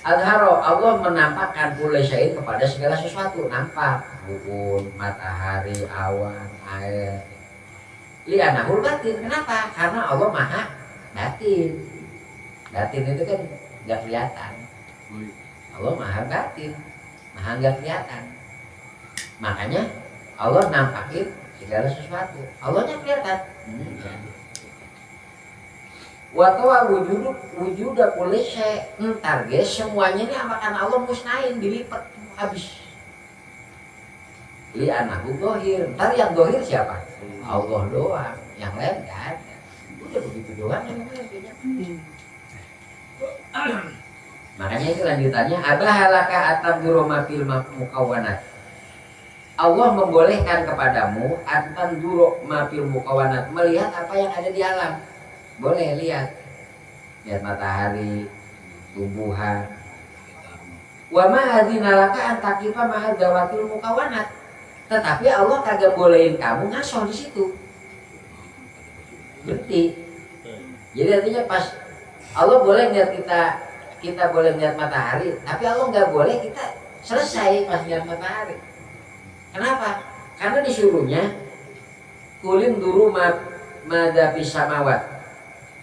Speaker 3: Adharo, Allah menampakkan kulla syai'in kepada segala sesuatu. Nampak bubun, matahari, awan, air. Li'anahul batin. Kenapa? Karena Allah maha batin. Batin itu kan gak kelihatan. Allah maha batin, maha gak kelihatan. Makanya Allah nampakin segala sesuatu. Allahnya kelihatan. Watawa wujuda kulli syai'. Entar guys, semuanya ini amakan Allah musnahin, dilipat habis. Li anahu dohir. Entar yang dohir siapa? Allah doang. Yang lain gak ada. Udah begitu doang yang lain. Makanya itu lanjutannya abahalaka ataduru mafil mukawanat. Allah membolehkan kepadamu ataduru mafil mukawanat, melihat apa yang ada di alam. Boleh lihat matahari, tumbuhan. Wa ma adzinalaka an taqifa ma dawatil mukawanat. Tetapi Allah kagak bolehin kamu ngasoh di situ. Berhenti. Jadi artinya pas Allah boleh lihat kita boleh lihat matahari, tapi Allah nggak boleh kita selesai pas lihat matahari. Kenapa? Karena disuruhnya kulim duru madapis samawat.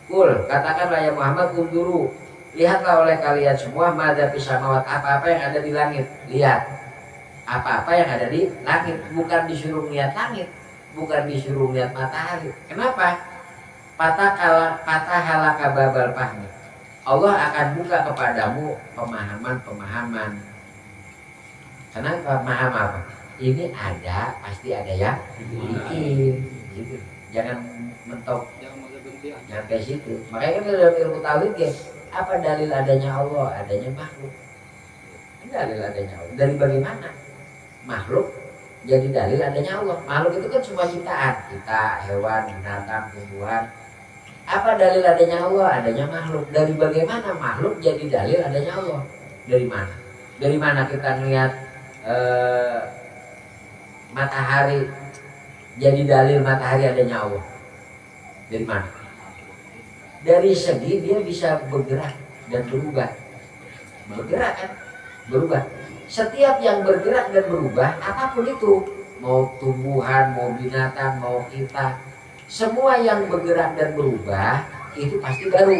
Speaker 3: Kul, katakanlah ya Muhammad, unduru, lihatlah oleh kalian semua madapis samawat, apa-apa yang ada di langit. Lihat apa-apa yang ada di langit. Bukan disuruh lihat langit, bukan disuruh lihat matahari. Kenapa? Patah halaka babal fahmi. Allah akan buka kepadamu pemahaman-pemahaman. Kenapa? Paham apa? Ini ada, pasti ada yang bikin. Gitu. Jangan mentok Nyampe situ. Makanya kan dalam ilmu tauhid ya, apa dalil adanya Allah? Adanya makhluk. Ini dalil adanya Allah. Dari bagaimana? Makhluk jadi dalil adanya Allah. Makhluk itu kan semua ciptaan. Kita, hewan, binatang, tumbuhan. Apa dalil adanya Allah? Adanya makhluk. Dari bagaimana makhluk jadi dalil adanya Allah? Dari mana? Dari mana kita melihat matahari jadi dalil matahari adanya Allah? Dari mana? Dari segi dia bisa bergerak dan berubah. Bergerak kan? Berubah. Setiap yang bergerak dan berubah, apapun itu, mau tumbuhan, mau binatang, mau kita, semua yang bergerak dan berubah itu pasti baru.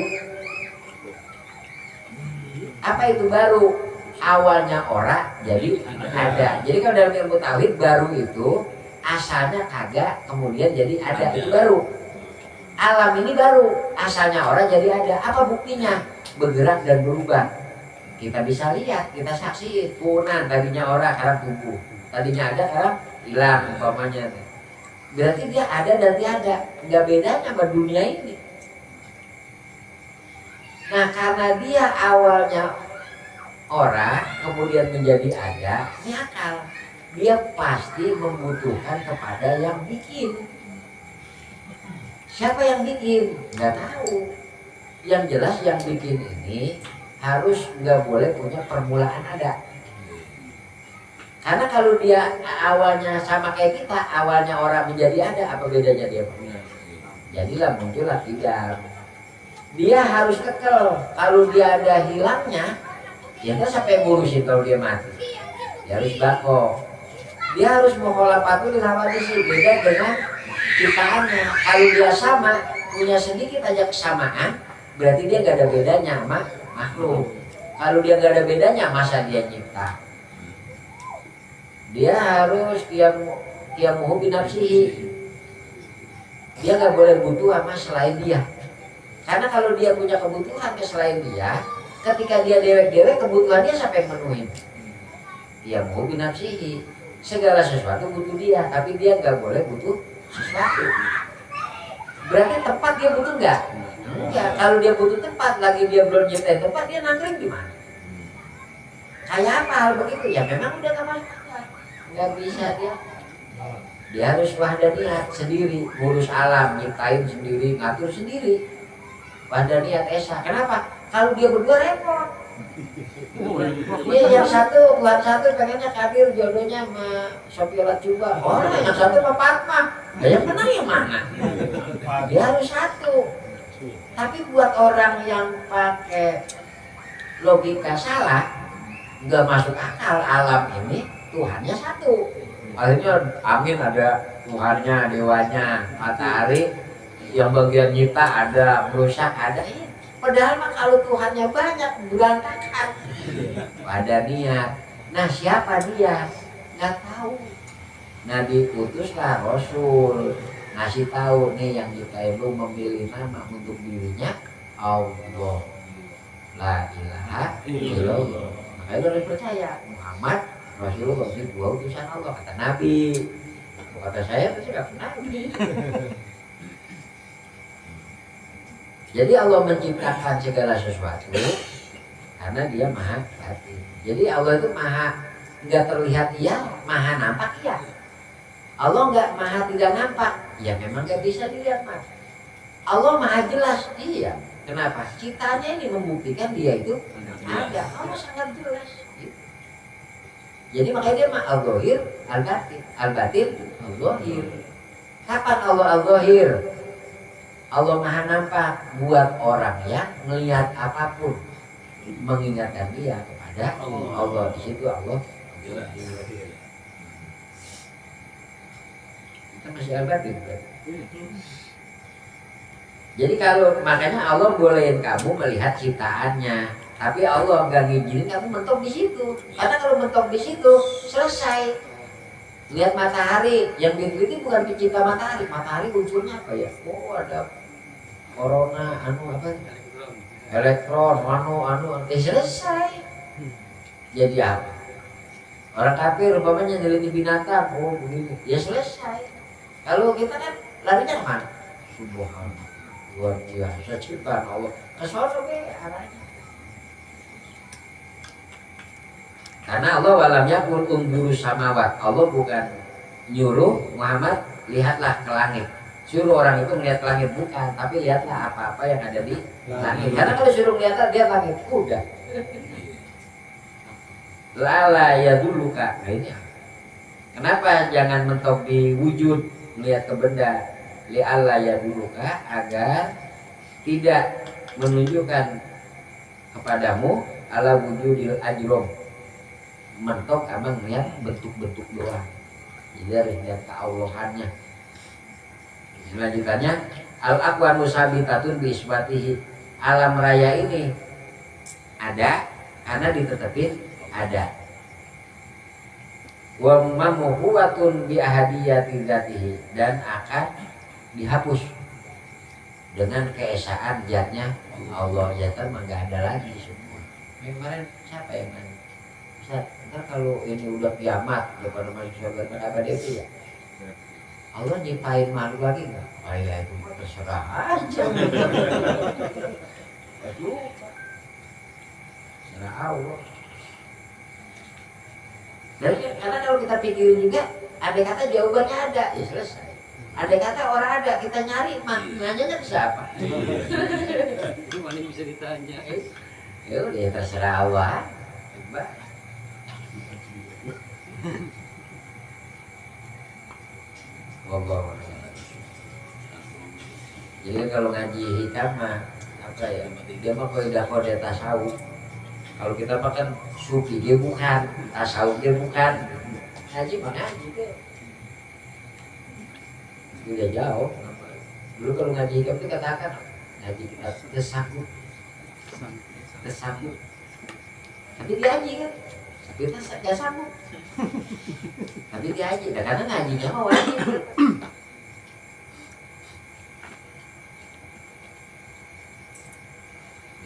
Speaker 3: Apa itu baru? Awalnya ora jadi ada. Jadi kalau dalam ilmu tauhid baru itu asalnya kagak, kemudian jadi ada, itu baru. Alam ini baru, asalnya ora jadi ada. Apa buktinya? Bergerak dan berubah. Kita bisa lihat, kita saksi punan, tadinya ora sekarang tumbuh, tadinya ada sekarang hilang umpamanya. Berarti dia ada dan tiada, nggak bedanya sama dunia ini. Nah karena dia awalnya ora, kemudian menjadi ada, ini akal. Dia pasti membutuhkan kepada yang bikin. Siapa yang bikin? Nggak tahu. Yang jelas yang bikin ini harus nggak boleh punya permulaan ada. Karena kalau dia awalnya sama kayak kita, awalnya orang menjadi ada, apa bedanya dia? Jadilah muncullah tidak. Dia harus kekal. Kalau dia ada hilangnya, ya nggak sampai ngurusin kalau dia mati. Dia harus bako. Dia harus mukhalafatu lil hawadits, beda dengan ciptaannya. Kalau dia sama, punya sedikit aja kesamaan, berarti dia nggak ada bedanya sama makhluk. Kalau dia nggak ada bedanya, masa dia nyipta? Dia harus qiyamuhu binafsihi. Dia nggak boleh butuh sama selain dia. Karena kalau dia punya kebutuhan ke selain dia, ketika dia dewek-dewek, kebutuhannya siapa yang menuhin? Qiyamuhu binafsihi. Segala sesuatu butuh dia, tapi dia nggak boleh butuh sesuatu. Berarti tempat dia butuh nggak? Enggak. Kalau dia butuh tempat, lagi dia belum nyiptain tempat, dia nangkring gimana? Kayak apa hal begitu? Ya memang udah nggak masuk. Nggak bisa dia. Dia harus wahdaniyat sendiri, ngurus alam, nyiptain sendiri, ngatur sendiri. Wahdaniyat esa. Kenapa? Kalau dia berdua repot. Dia yang satu, Tuhan satu pengennya kafir, jodohnya sama Sofiola juga. Oh, yang satu sama Fatma. Yang benar yang mana? Dia harus satu. Tapi buat orang yang pakai logika salah, nggak masuk akal. Alam ini Tuhannya satu. Akhirnya angin ada Tuhannya, dewanya, matahari yang bagian nyipta ada, merusak ada. Padahal mah kalau Tuhannya banyak berantakan. Ada niat. Nah siapa dia? Nggak tahu. Nah diutuslah Rasul ngasih tahu nih yang kita itu memilih nama untuk dirinya Allah, la ilaha illallah. Makanya harus percaya Muhammad Rasulullah ini dua utusan Allah, kata Nabi. Kata saya itu tidak Nabi. Jadi Allah menciptakan segala sesuatu karena dia maha batin. Jadi Allah itu maha nggak terlihat iya, maha nampak iya. Allah nggak maha tidak nampak, ya memang nggak bisa dilihat mas. Allah maha jelas, iya. Kenapa? Ciptanya ini membuktikan dia itu ada. Allah sangat jelas. Jadi makanya dia mah al-zahir, al-batin, al-batin, al-zahir. Kapan Allah al-zahir? Allah maha nampak buat orang yang melihat apapun mengingatkan dia kepada Allah. Di situ Allah kita masih al-batin kan? Jadi kalau makanya Allah bolehin kamu melihat ciptaannya, tapi Allah nggak ngizinin kamu mentok di situ. Karena kalau mentok di situ selesai. Lihat matahari, yang diteliti bukan pencipta matahari. Matahari unsurnya apa ya? Oh ada corona, apa? Elektron, selesai. Jadi apa? Orang kafir umpamanya neliti binatang, oh begini, ya selesai. Kalau kita kan larinya kemana? Subhanallah. luar biasa ciptaan Allah. Kesono ge arahnya. Karena Allah walam yakul ungguru samawat. Allah bukan nyuruh Muhammad lihatlah ke langit. Suruh orang itu melihat ke langit bukan, tapi lihatlah apa-apa yang ada di langit. Karena kalau suruh lihat langit, udah. Lala ya dulu kak. Nah ini kenapa jangan mentok di wujud melihat ke benda? Li Allah ya dulu kak, agar tidak menunjukkan kepadamu ala wujudil ajrom. Mentok abang melihat bentuk-bentuk doang. Jadi harus lihat keallahannya. Selanjutnya al-aqwanu sabitatun bi isbatihi. Alam raya ini ada karena ditetepin ada. Wa mamhuwatun bi ahadiyati dzatihi, dan akan dihapus dengan keesaan zatnya Allah. Zatnya mah enggak ada lagi semua. Kemarin siapa yang nanya? Ustaz, ntar kalau ini udah kiamat depan manusia apa itu ya? Allah nyiptain makhluk lagi enggak? Oh ya itu terserah aja. Aduh. Terserah Allah. Dan karena kalau kita pikirin juga, ada kata jawabannya ada, ya selesai. Ada kata orang ada, kita nyari, nanya kan siapa?
Speaker 1: Itu mana bisa ditanya?
Speaker 3: Ya udah terserah Allah. Coba. Wallahu a'lam. Jadi kalau ngaji hikam mah apa ya? Dia mah kode tasawuf. Kalau kita makan sufi dia bukan, tasawuf dia bukan. Ngaji mah ngaji deh. Udah jauh. Dulu kalau ngaji hikam itu katakan ngaji kita tersabut. Tapi dia ngaji kan? Kita gak sanggup. Tapi dia aja, karena ngajinya mah wajib.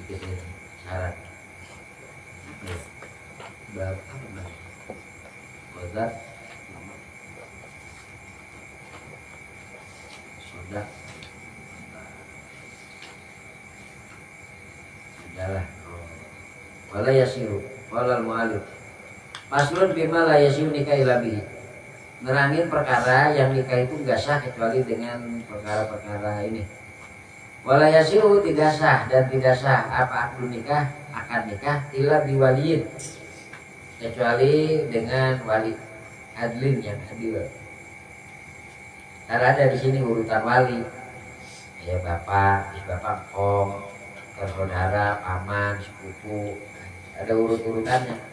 Speaker 3: Bikin syarat. Berapa apa? Sodak. Sodak. Adalah. Wala yasiru, walal mu'alif. Maslun bima la yasiru nikah ilabi. Nerangin perkara yang nikah itu enggak sah kecuali dengan perkara-perkara ini. Wala yasiru tidak sah dan tidak sah apa akdu nikah, akad nikah illa biwaliyin, kecuali dengan wali adlin yang adil. Karena ada di sini urutan wali. Ya bapak, kong, saudara, paman, sepupu, ada urut-urutannya.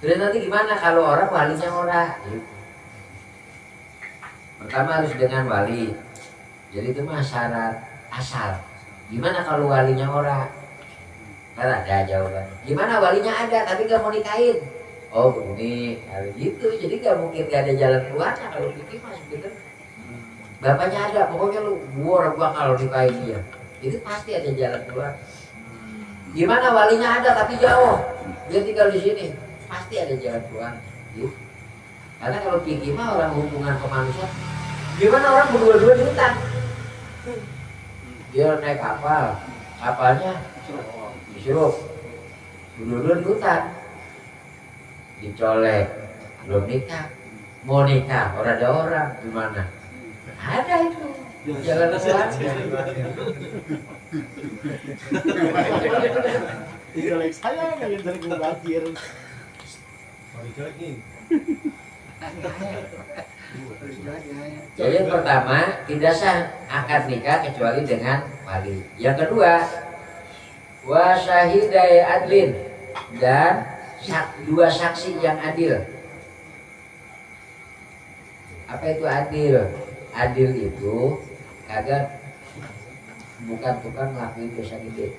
Speaker 3: Terus nanti gimana kalau orang walinya orang? Pertama harus dengan wali. Jadi itu mah syarat asal. Gimana kalau walinya orang? Kan ada jawaban. Gimana walinya ada tapi gak mau nikahin? Oh begini, kalau gitu. Jadi gak mungkin gak ada jalan keluarnya kalau pikir mas gitu. Bapaknya ada, pokoknya lu gua kalau nikahin dia. Itu pasti ada jalan keluar. Gimana walinya ada tapi jauh, dia tinggal di sini, pasti ada jalan keluar. Gitu. Karena kalau pikir mah orang hubungan ke manusia, gimana orang berdua-dua di hutan? Dia naik kapal, kapalnya disuruh berdua-dua di hutan, dicolek, belum nikah, mau nikah, orang ada orang gimana? Ada itu jalan keluar.
Speaker 4: Dicolek saya kayak dari banjir. Mau dicolek nih.
Speaker 3: Jadi yang pertama tidak sah akad nikah kecuali dengan wali. Yang kedua wa syahidai adlin, dan dua saksi yang adil. Apa itu adil? Adil itu kagak bukan tukang ngelakuin dosa gede.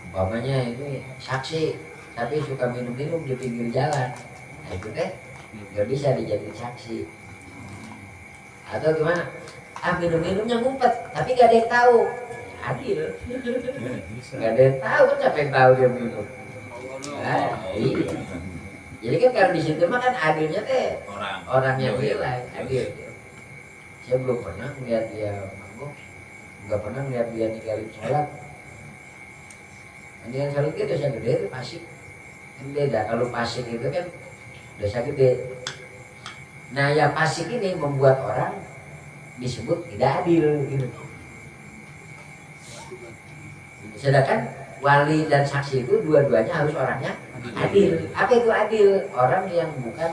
Speaker 3: Umpamanya ini saksi tapi suka minum-minum di pinggir jalan, nah itu teh nggak bisa dijadiin saksi. Atau gimana? Minum-minumnya ngumpet tapi gak ada yang tahu, adil. Gak ada yang tahu kan, siapa yang tahu dia minum? Nah, iya. Jadi kan kalau di situ mah kan adilnya teh orang yang nilai adil. Saya belum pernah melihat dia mabuk, nggak pernah lihat dia ninggalin sholat. Ninggalin sholat itu dosa gede itu fasik. Kan beda, kalau fasik itu kan dosa gede. Nah ya fasik ini membuat orang disebut tidak adil gitu. Sedangkan wali dan saksi itu dua-duanya harus orangnya adil. Apa itu adil? Orang yang bukan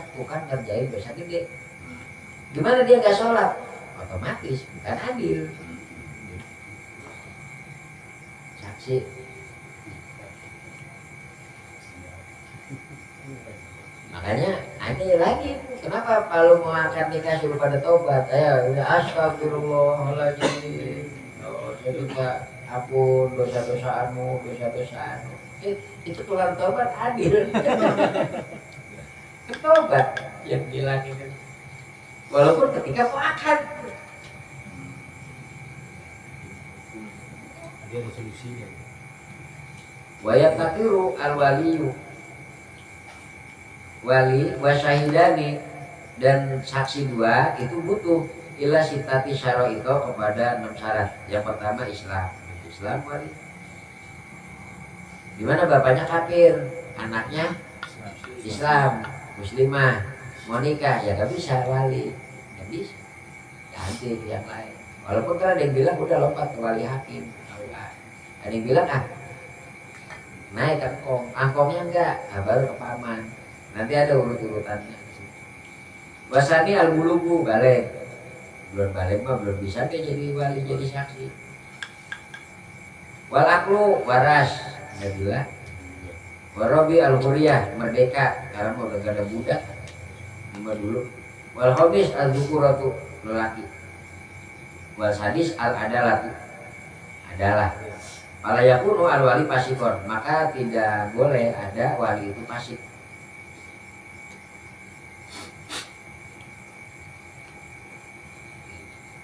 Speaker 3: ngerjain dosa gede. Gimana dia nggak sholat? Otomatis bukan adil. Saksi. Makanya ini lagi, kenapa kalau mau akad nikah suruh pada tobat? Ayo, astagfirullahaladzim. Jadi nggak ampun dosa-dosaanmu. Itu tulang tobat adil. Tobat yang bilang itu. Walaupun ketika mau akad.
Speaker 1: Dia ada solusinya.
Speaker 3: Wayat takiru al-waliyu wali wasyahidani, dan saksi dua itu butuh ila sitati syaraito kepada 6 syarat. Yang pertama Islam wali. Dimana bapaknya kafir, anaknya Islam, muslimah, mau nikah ya gak bisa wali, gak bisa, ganti yang lain. Walaupun kan ada yang bilang udah lompat ke wali hakim, ada yang bilang naik angkongnya enggak, baru ke paman. Nanti ada urut-urutannya. Wasani al-bulugu balik. Belum balik mah belum bisa dia jadi wali, jadi saksi. Wal aklu waras, ada bilang. Warabi al-huriyah merdeka, karena mau udah gak ada budak. Lima dulu. Wal khamis al-zukuratu lelaki. Wal sadis al-adalatu adalah. Pala yakunu al-wali pasikor, maka tidak boleh ada wali itu pasik.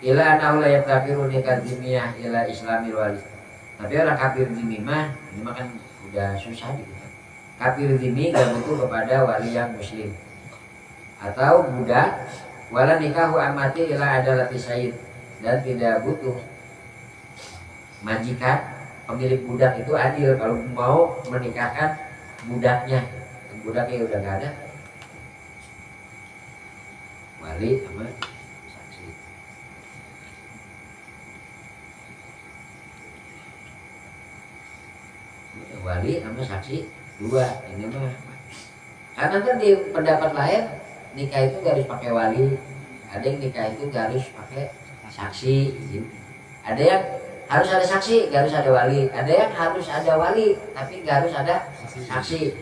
Speaker 3: Ila anahu la yakafiru nikah dimiyah ila islamil wali. Tapi orang kafir zimmi mah, ini mah kan udah susah gitu kan. Kafir zimmi gak butuh kepada wali yang muslim atau budak. Wala nikahu amati ila adalati sayyid, dan tidak butuh majikan pemilik budak itu adil kalau mau menikahkan budaknya. Budaknya udah gak ada, wali sama wali sama saksi dua. Ini mah karena kan di pendapat lain nikah itu gak harus pakai wali, ada yang nikah itu gak harus pakai saksi gitu. Ada yang harus ada saksi gak harus ada wali, ada yang harus ada wali tapi gak harus ada saksi.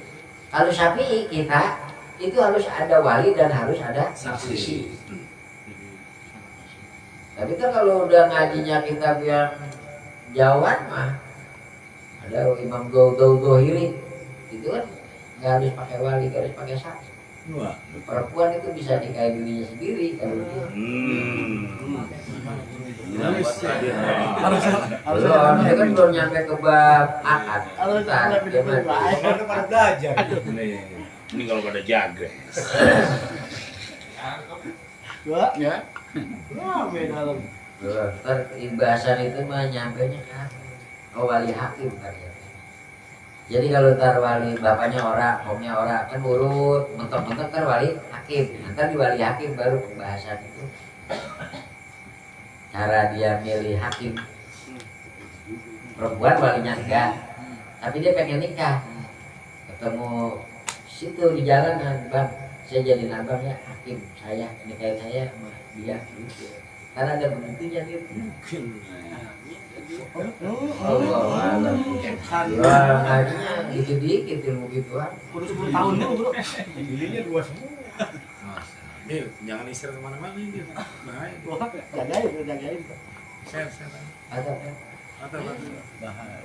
Speaker 3: Kalau Syafi'i kita itu harus ada wali dan harus ada saksi. Tapi kan kalau udah ngajinya kita yang jauhan mah ada Imam Dohiri itu kan nggak harus pakai wali, nggak harus pakai saksi. Perempuan itu bisa nikahin dirinya sendiri kalau dia. Harus kan belum nyampe ke bab akad.
Speaker 4: Harus ada pada belajar.
Speaker 5: Ini kalau pada jaga.
Speaker 4: Dua, ya. Rame dalam.
Speaker 3: Ntar bahasan itu mah nyampenya kan wali hakim kan. Jadi kalau ntar wali bapaknya orang, omnya orang, kan urut, mentok-mentok ntar wali hakim. Ntar di wali hakim baru pembahasan itu. Cara dia milih hakim. Perempuan walinya enggak, tapi dia pengen nikah. Ketemu situ di jalanan, bang, saya jadi abang ya hakim, saya nikahin saya sama dia. Karena ada begitunya gitu. Allah alam. Wah, ngajinya dikit-dikit ilmu gituan.
Speaker 4: Udah 10 tahun dulu, bro. Giginya 2 semua.
Speaker 5: Nih, jangan istirahat kemana-mana ini. Bahaya.
Speaker 4: Wah, jagain.
Speaker 5: Share.
Speaker 3: Ada.
Speaker 5: Atau bahaya.